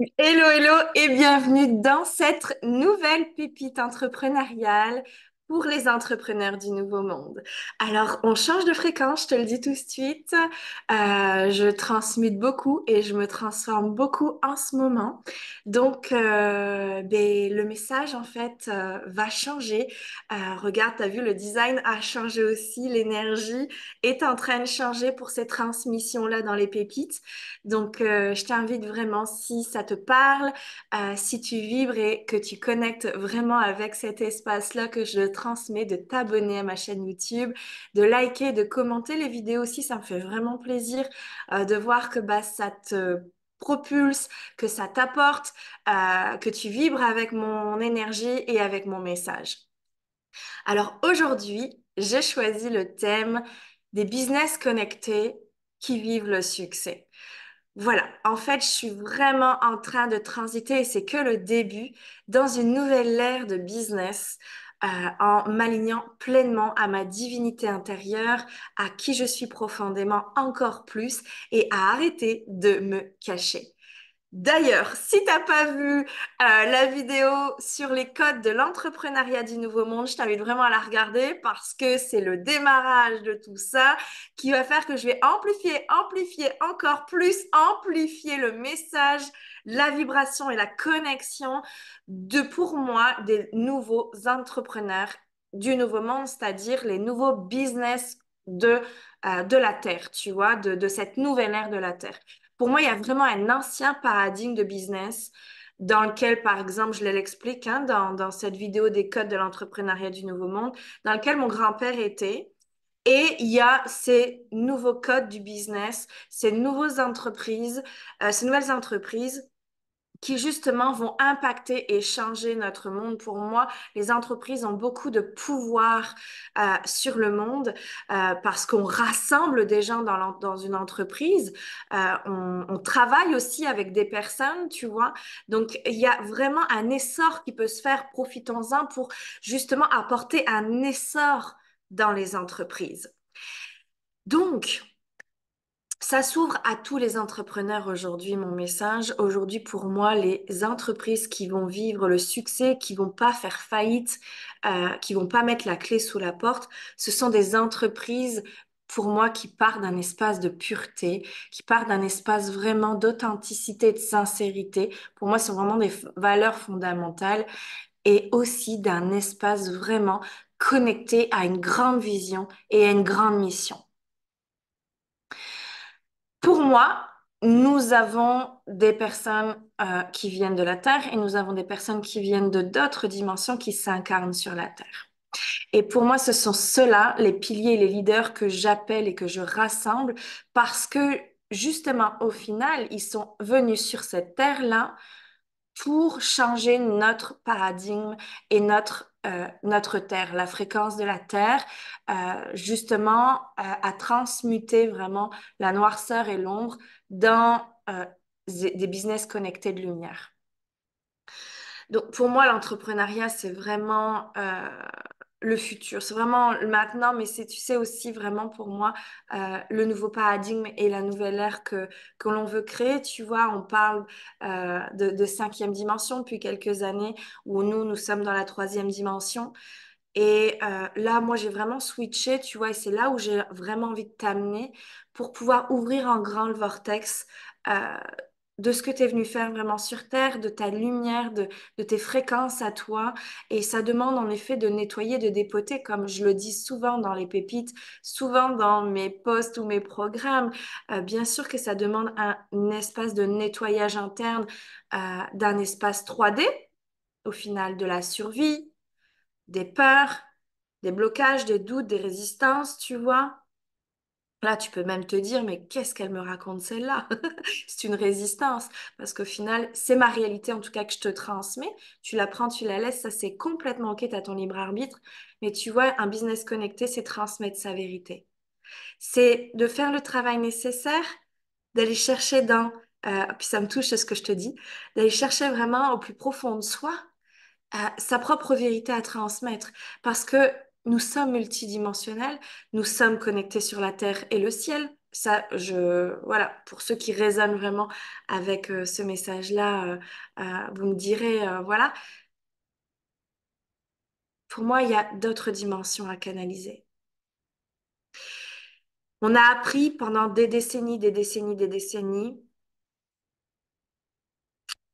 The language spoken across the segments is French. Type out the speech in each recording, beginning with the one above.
Hello, hello et bienvenue dans cette nouvelle pépite entrepreneuriale pour les entrepreneurs du Nouveau Monde. Alors, on change de fréquence, je te le dis tout de suite. Je transmute beaucoup et je me transforme beaucoup en ce moment. Donc, le message, en fait, va changer. Regarde, tu as vu, le design a changé aussi, l'énergie est en train de changer pour ces transmissions-là dans les pépites. Donc, je t'invite vraiment, si ça te parle, si tu vibres et que tu connectes vraiment avec cet espace-là que je transmets, de t'abonner à ma chaîne YouTube, de liker, de commenter les vidéos aussi, ça me fait vraiment plaisir de voir que bah, ça te propulse, que ça t'apporte, que tu vibres avec mon énergie et avec mon message. Alors aujourd'hui, j'ai choisi le thème des business connectés qui vivent le succès. Voilà, en fait, je suis vraiment en train de transiter, et c'est que le début, dans une nouvelle ère de business, en m'alignant pleinement à ma divinité intérieure, à qui je suis profondément encore plus, et à arrêter de me cacher. D'ailleurs, si t'as pas vu la vidéo sur les codes de l'entrepreneuriat du Nouveau Monde, je t'invite vraiment à la regarder parce que c'est le démarrage de tout ça qui va faire que je vais amplifier encore plus, amplifier le message, la vibration et la connexion de, pour moi, des nouveaux entrepreneurs du Nouveau Monde, c'est-à-dire les nouveaux business de la Terre, tu vois, de cette nouvelle ère de la Terre. Pour moi, il y a vraiment un ancien paradigme de business dans lequel, par exemple, je l'explique dans cette vidéo des codes de l'entrepreneuriat du Nouveau Monde, dans lequel mon grand-père était. Et il y a ces nouveaux codes du business, ces nouvelles entreprises qui justement vont impacter et changer notre monde. Pour moi, les entreprises ont beaucoup de pouvoir sur le monde parce qu'on rassemble des gens dans une entreprise. On travaille aussi avec des personnes, tu vois. Donc, il y a vraiment un essor qui peut se faire. Profitons-en pour justement apporter un essor dans les entreprises. Donc, ça s'ouvre à tous les entrepreneurs aujourd'hui, mon message. Aujourd'hui, pour moi, les entreprises qui vont vivre le succès, qui vont pas faire faillite, qui vont pas mettre la clé sous la porte, ce sont des entreprises, pour moi, qui partent d'un espace de pureté, qui partent d'un espace vraiment d'authenticité, de sincérité. Pour moi, ce sont vraiment des valeurs fondamentales et aussi d'un espace vraiment connecté à une grande vision et à une grande mission. Pour moi, nous avons des personnes qui viennent de la Terre et nous avons des personnes qui viennent de d'autres dimensions qui s'incarnent sur la Terre. Et pour moi, ce sont ceux-là, les piliers et les leaders que j'appelle et que je rassemble parce que justement, au final, ils sont venus sur cette Terre-là pour changer notre paradigme et notre Terre, la fréquence de la Terre, justement à transmuter vraiment la noirceur et l'ombre dans des business connectés de lumière. Donc pour moi, l'entrepreneuriat, c'est vraiment le futur. C'est vraiment le maintenant, mais c'est, tu sais, aussi vraiment pour moi le nouveau paradigme et la nouvelle ère que l'on veut créer. Tu vois, on parle de cinquième dimension depuis quelques années, où nous sommes dans la troisième dimension. Et là, moi, j'ai vraiment switché, tu vois, et c'est là où j'ai vraiment envie de t'amener pour pouvoir ouvrir en grand le vortex euh, de ce que tu es venu faire vraiment sur Terre, de ta lumière, de tes fréquences à toi. Et ça demande en effet de nettoyer, de dépoter, comme je le dis souvent dans les pépites, souvent dans mes posts ou mes programmes. Bien sûr que ça demande un espace de nettoyage interne d'un espace 3D, au final de la survie, des peurs, des blocages, des doutes, des résistances, tu vois. Là, tu peux même te dire, mais qu'est-ce qu'elle me raconte celle-là? C'est une résistance, parce qu'au final, c'est ma réalité en tout cas que je te transmets. Tu la prends, tu la laisses, ça c'est complètement OK, tu as ton libre arbitre. Mais tu vois, un business connecté, c'est transmettre sa vérité. C'est de faire le travail nécessaire, d'aller chercher puis ça me touche c'est ce que je te dis, d'aller chercher vraiment au plus profond de soi sa propre vérité à transmettre. Parce que nous sommes multidimensionnels, nous sommes connectés sur la terre et le ciel. voilà, pour ceux qui résonnent vraiment avec ce message-là, vous me direz, voilà, pour moi, il y a d'autres dimensions à canaliser. On a appris pendant des décennies, des décennies, des décennies,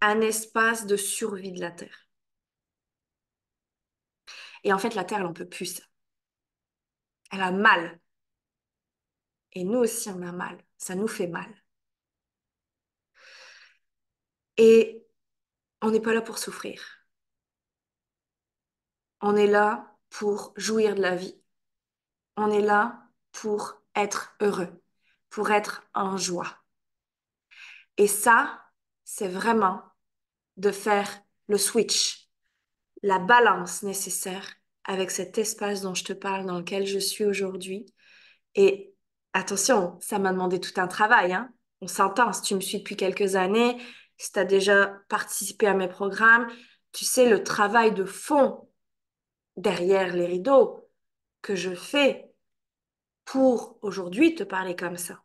un espace de survie de la Terre. Et en fait, la Terre, elle n'en peut plus ça. Elle a mal. Et nous aussi, on a mal. Ça nous fait mal. Et on n'est pas là pour souffrir. On est là pour jouir de la vie. On est là pour être heureux, pour être en joie. Et ça, c'est vraiment de faire le switch, la balance nécessaire avec cet espace dont je te parle, dans lequel je suis aujourd'hui. Et attention, ça m'a demandé tout un travail, hein. On s'entend, si tu me suis depuis quelques années, si tu as déjà participé à mes programmes, tu sais le travail de fond derrière les rideaux que je fais pour aujourd'hui te parler comme ça,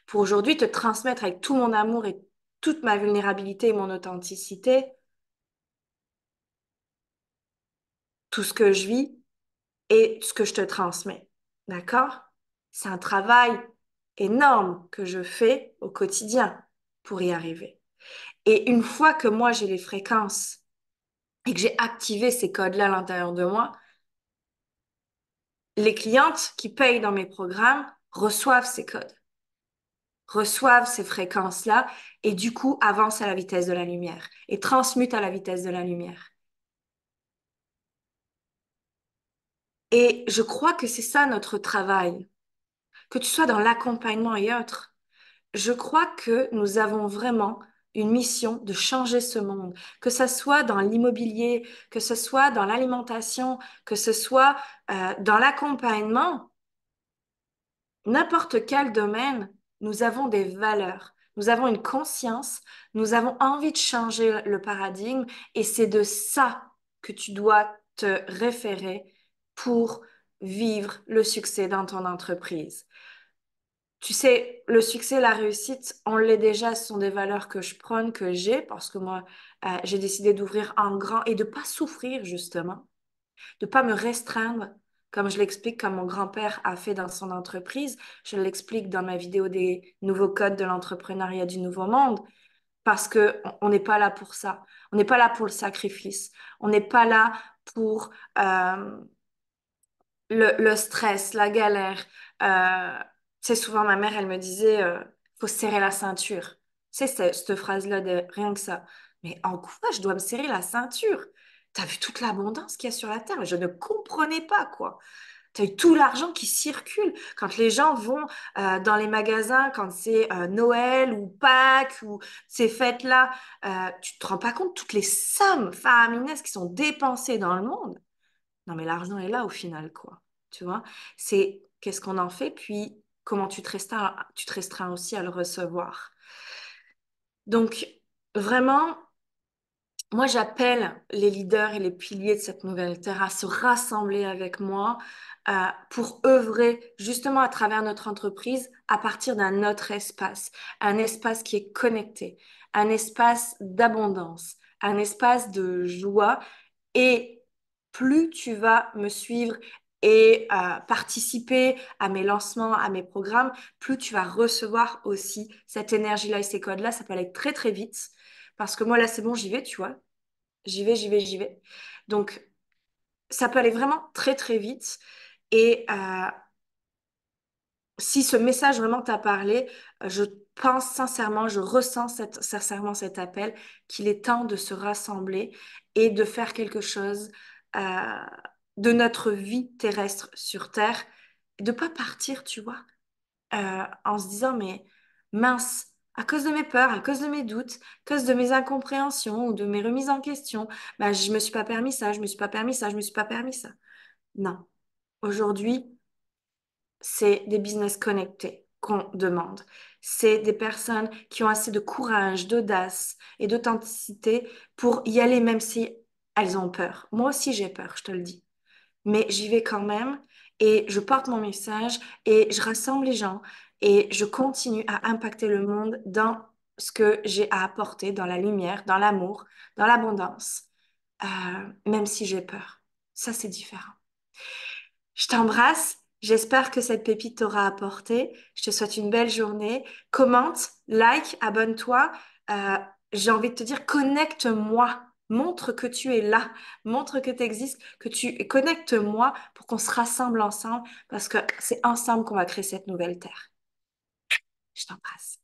pour aujourd'hui te transmettre avec tout mon amour et toute ma vulnérabilité et mon authenticité, tout ce que je vis et ce que je te transmets. D'accord? C'est un travail énorme que je fais au quotidien pour y arriver. Et une fois que moi j'ai les fréquences et que j'ai activé ces codes-là à l'intérieur de moi, les clientes qui payent dans mes programmes reçoivent ces codes, reçoivent ces fréquences-là et du coup avancent à la vitesse de la lumière et transmutent à la vitesse de la lumière. Et je crois que c'est ça notre travail, que tu sois dans l'accompagnement et autres. Je crois que nous avons vraiment une mission de changer ce monde, que ce soit dans l'immobilier, que ce soit dans l'alimentation, que ce soit dans l'accompagnement, n'importe quel domaine, nous avons des valeurs, nous avons une conscience, nous avons envie de changer le paradigme et c'est de ça que tu dois te référer pour vivre le succès dans ton entreprise. Tu sais, le succès, la réussite, on l'est déjà, ce sont des valeurs que je prône, que j'ai, parce que moi, j'ai décidé d'ouvrir en grand et de pas souffrir, justement, de pas me restreindre, comme je l'explique, comme mon grand-père a fait dans son entreprise. Je l'explique dans ma vidéo des nouveaux codes de l'entrepreneuriat du nouveau monde, parce que on n'est pas là pour ça. On n'est pas là pour le sacrifice. On n'est pas là pour le stress, la galère. Tu sais, souvent, ma mère, elle me disait, faut se serrer la ceinture. Tu sais, cette phrase-là, de rien que ça. Mais en quoi je dois me serrer la ceinture? T'as vu toute l'abondance qu'il y a sur la terre? Je ne comprenais pas, quoi. T'as eu tout l'argent qui circule. Quand les gens vont dans les magasins, quand c'est Noël ou Pâques ou ces fêtes-là, tu te rends pas compte de toutes les sommes faramineuses qui sont dépensées dans le monde. Non, mais l'argent est là au final, quoi. Tu vois? C'est qu'est-ce qu'on en fait, puis comment tu te restreins aussi à le recevoir. Donc, vraiment, moi, j'appelle les leaders et les piliers de cette nouvelle terre à se rassembler avec moi pour œuvrer justement à travers notre entreprise à partir d'un autre espace, un espace qui est connecté, un espace d'abondance, un espace de joie et plus tu vas me suivre et participer à mes lancements, à mes programmes, plus tu vas recevoir aussi cette énergie-là et ces codes-là. Ça peut aller très, très vite. Parce que moi, là, c'est bon, j'y vais, tu vois. J'y vais, j'y vais, j'y vais. Donc, ça peut aller vraiment très, très vite. Et si ce message vraiment t'a parlé, je pense sincèrement, je ressens sincèrement cet appel qu'il est temps de se rassembler et de faire quelque chose euh, de notre vie terrestre sur Terre, de pas partir, tu vois, en se disant, mais mince, à cause de mes peurs, à cause de mes doutes, à cause de mes incompréhensions ou de mes remises en question, bah, je me suis pas permis ça, je me suis pas permis ça, je me suis pas permis ça. Non. Aujourd'hui, c'est des business connectés qu'on demande. C'est des personnes qui ont assez de courage, d'audace et d'authenticité pour y aller même si elles ont peur. Moi aussi, j'ai peur, je te le dis. Mais j'y vais quand même et je porte mon message et je rassemble les gens et je continue à impacter le monde dans ce que j'ai à apporter, dans la lumière, dans l'amour, dans l'abondance, même si j'ai peur. Ça, c'est différent. Je t'embrasse. J'espère que cette pépite t'aura apporté. Je te souhaite une belle journée. Commente, like, abonne-toi. Euh, j'ai envie de te dire, connecte-moi. Montre que tu es là. Montre que tu existes, que tu connecte-moi pour qu'on se rassemble ensemble parce que c'est ensemble qu'on va créer cette nouvelle terre. Je t'embrasse.